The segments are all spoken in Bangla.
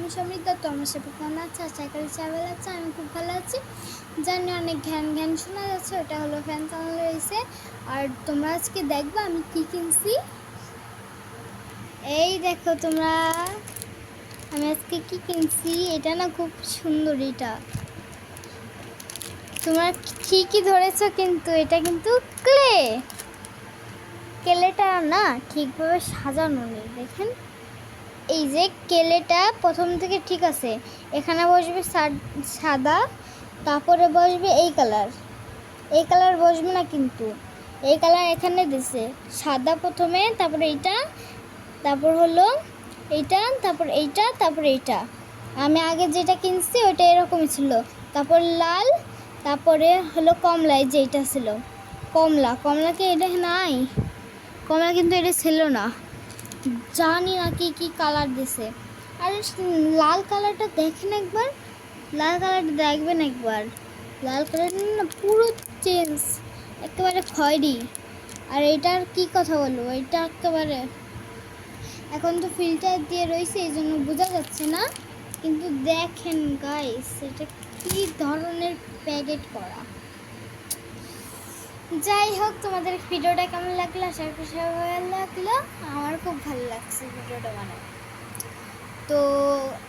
আমি সমৃদ্ধ, তোমার সাথে কেমন আছে? আশা করি সবাই আছে। আমি খুব ভালো আছি। জানি অনেক ঘ্যান ঘ্যান শোনা যাচ্ছে, ওটা হলো ফ্যান চালানো রয়েছে। আর তোমরা আজকে দেখবে আমি কি কিনছি। এই দেখো তোমরা, আমি আজকে কি কিনছি। এটা না খুব সুন্দর। এটা তোমরা ঠিকই ধরেছো, কিন্তু এটা কিন্তু কেলেটা না ঠিকভাবে সাজানো নেই। দেখেন, এই যে কেলেটা প্রথম থেকে ঠিক আছে, এখানে বসবে সাদা, তারপরে বসবে এই কালার বসবে না, কিন্তু এই কালার এখানে দিছে সাদা প্রথমে, তারপরে এইটা, তারপর হলো এইটা, তারপর এইটা, তারপর এইটা। আমি আগে যেটা কিনছি ওইটা এরকমই ছিল, তারপর লাল, তারপরে হলো কমলা। এই যে এইটা ছিল কমলা কি এটা নাই? কমলা কিন্তু এটা ছিল না, জানি না কি কি কালার দিছে। আর লাল কালারটা দেখেন একবার, লাল কালারটা দেখবেন একবার। লাল কালারটা না পুরো চেঞ্জ, একেবারে খয়েরি। আর এটার কি কথা বলবো, এটা একেবারে এখন তো ফিল্টার দিয়ে রয়েছে, এই জন্য বোঝা যাচ্ছে না। কিন্তু দেখেন গাইস, এটা কি ধরনের প্যাকেট করা। যাই হোক, তোমাদের ভিডিওটা কেমন লাগলো? আশা করি ভালো লাগলো। আমার খুব ভালো লাগছে ভিডিওটা বানাতে। তো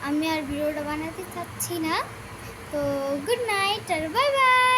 আমি আর ভিডিওটা বানাতে চাচ্ছি না। তো গুড নাইট আর বাই বাই।